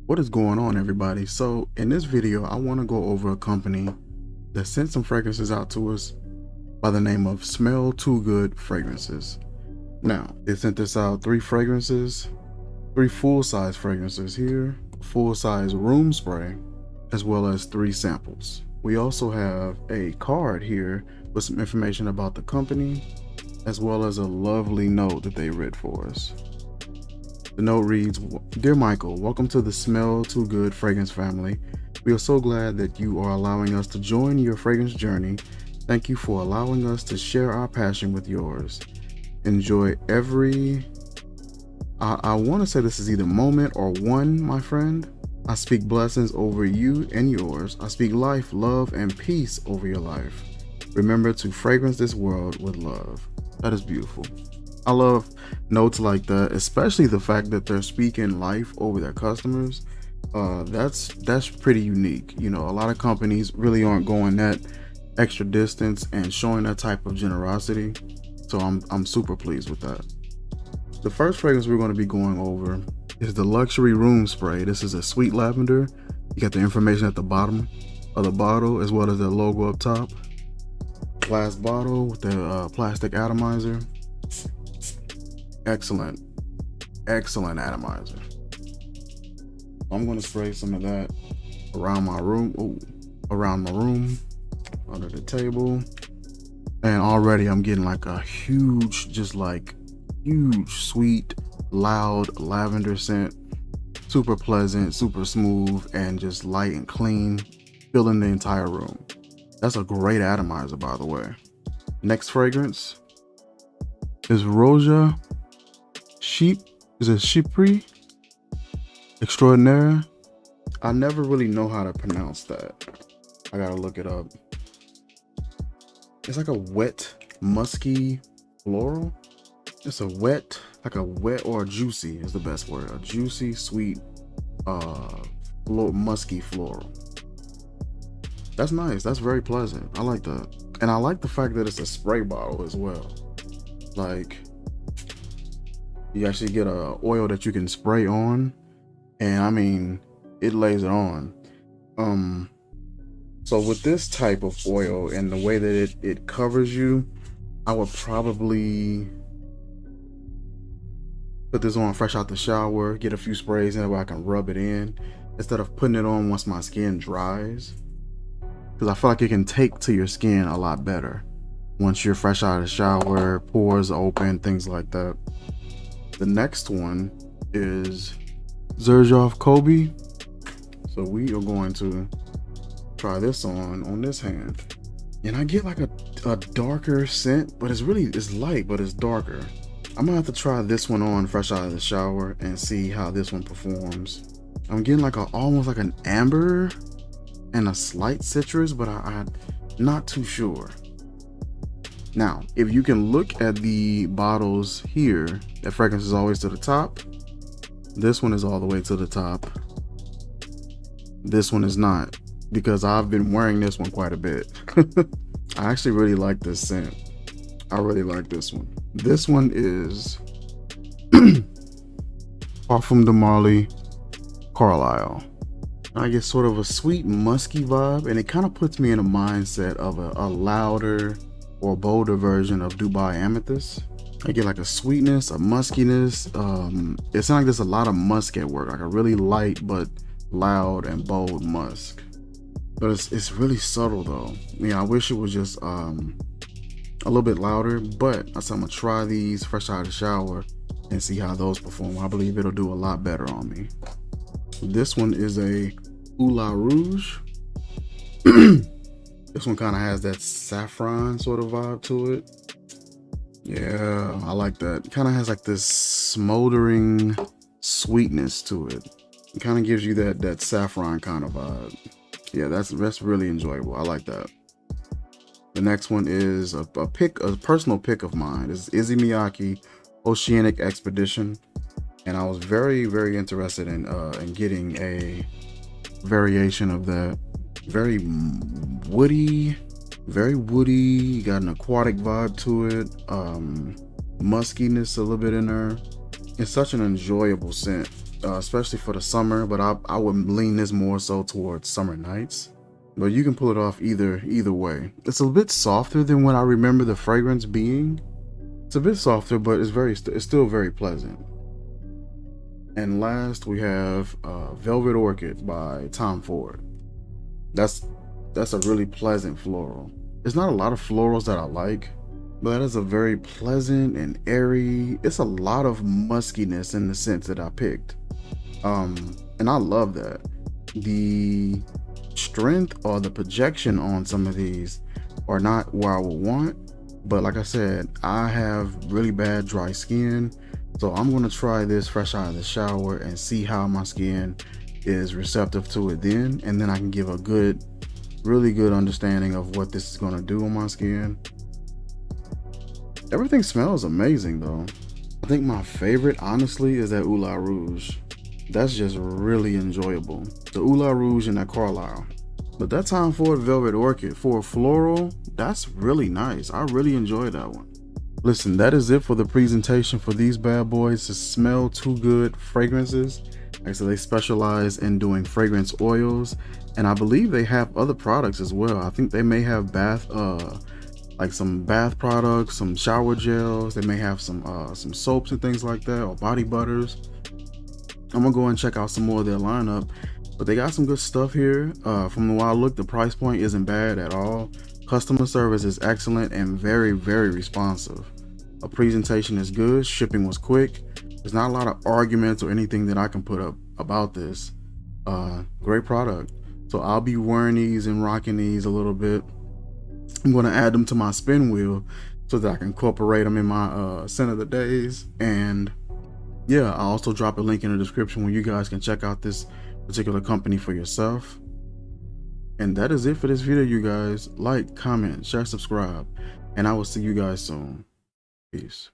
What is going on, everybody? So in this video, I want to go over a company that sent some fragrances out to us by the name of Smell Too Good Fragrances. Now, they sent us out 3 fragrances, 3 full-size fragrances here, full-size room spray, as well as 3 samples. We also have a card here with some information about the company, as well as a lovely note that they wrote for us. The note reads, "Dear Michael, welcome to the Smell Too Good fragrance family. We are so glad that you are allowing us to join your fragrance journey. Thank you for allowing us to share our passion with yours. Enjoy every..." I want to say this is either moment or one, my friend. "I speak blessings over you and yours. I speak life, love, and peace over your life. Remember to fragrance this world with love." That is beautiful. I love notes like that, especially the fact that they're speaking life over their customers. That's pretty unique. You know, a lot of companies really aren't going that extra distance and showing that type of generosity. So I'm super pleased with that. The first fragrance we're going to be going over is the Luxury Room Spray. This is a sweet lavender. You got the information at the bottom of the bottle as well as the logo up top. Glass bottle with the plastic atomizer. Excellent atomizer. I'm going to spray some of that around my room. Under the table. And already I'm getting like a huge, sweet, loud lavender scent. Super pleasant, super smooth, and just light and clean, filling the entire room. That's a great atomizer, by the way. Next fragrance is Roja Chypre Extraordinaire. I never really know how to pronounce that. I gotta look it up. It's like a wet, musky floral. It's a wet, or a juicy is the best word. A juicy, sweet, musky floral. That's nice. That's very pleasant. I like that. And I like the fact that it's a spray bottle as well. Like, you actually get a oil that you can spray on, and I mean, it lays it on. So with this type of oil and the way that it covers you, I would probably put this on fresh out the shower, get a few sprays in it where I can rub it in instead of putting it on once my skin dries, because I feel like it can take to your skin a lot better once you're fresh out of the shower, pores open, things like that. The next one is Xerjoff Kobe. So we are going to try this on this hand. And I get like a darker scent, but it's light, but it's darker. I'm gonna have to try this one on fresh out of the shower and see how this one performs. I'm getting like almost like an amber and a slight citrus, but I'm not too sure. Now, if you can look at the bottles here, that fragrance is always to the top. This one is all the way to the top. This one is not, because I've been wearing this one quite a bit. I actually really like this scent. I really like this one. This one is Parfum de Marly Carlisle. I get sort of a sweet, musky vibe, and it kind of puts me in a mindset of a louder or bolder version of Dubai Amethyst. I get like a sweetness, a muskiness. It sounds like there's a lot of musk at work, like a really light but loud and bold musk. But it's really subtle though. I wish it was just a little bit louder, but I said I'm gonna try these fresh out of the shower and see how those perform. I believe it'll do a lot better on me. This one is a Oula Rouge. This one kind of has that saffron sort of vibe to it. Yeah, I like that. It kind of has like this smoldering sweetness to it. It kind of gives you that saffron kind of vibe. Yeah, that's really enjoyable. I like that. The next one is a personal pick of mine. It's Issey Miyake Oceanic Expedition, and I was very interested in getting a variation of that. Very woody, got an aquatic vibe to it, muskiness a little bit in there. It's such an enjoyable scent. especially for the summer, but I would lean this more so towards summer nights. But you can pull it off either way. It's a bit softer than what I remember the fragrance being. It's a bit softer, but it's still very pleasant. And last we have Velvet Orchid by Tom Ford. That's a really pleasant floral. There's not a lot of florals that I like, but that is a very pleasant and airy. It's a lot of muskiness in the scent that I picked. And I love that. The strength or the projection on some of these are not where I would want, but like I said, I have really bad dry skin, so I'm going to try this fresh out of the shower and see how my skin is receptive to it then, and then I can give a really good understanding of what this is going to do on my skin. Everything smells amazing though. I think my favorite honestly is that Oula Rouge. That's just really enjoyable. The Oula Rouge and that Carlisle. But that Tom Ford Velvet Orchid for a floral, that's really nice. I really enjoyed that one. Listen, that is it for the presentation for these bad boys. The Smell Too Good fragrances. Like I said, they specialize in doing fragrance oils, and I believe they have other products as well. I think they may have like some bath products, some shower gels. They may have some soaps and things like that, or body butters. I'm gonna go and check out some more of their lineup, but they got some good stuff here. From the way I look, the price point isn't bad at all. Customer service is excellent and very responsive. A presentation is good. Shipping was quick. There's not a lot of arguments or anything that I can put up about this. Great product. So I'll be wearing these and rocking these a little bit. I'm going to add them to my spin wheel so that I can incorporate them in my scent of the days. And yeah, I'll also drop a link in the description where you guys can check out this particular company for yourself. And that is it for this video, you guys. Like, comment, share, subscribe, and I will see you guys soon. Peace.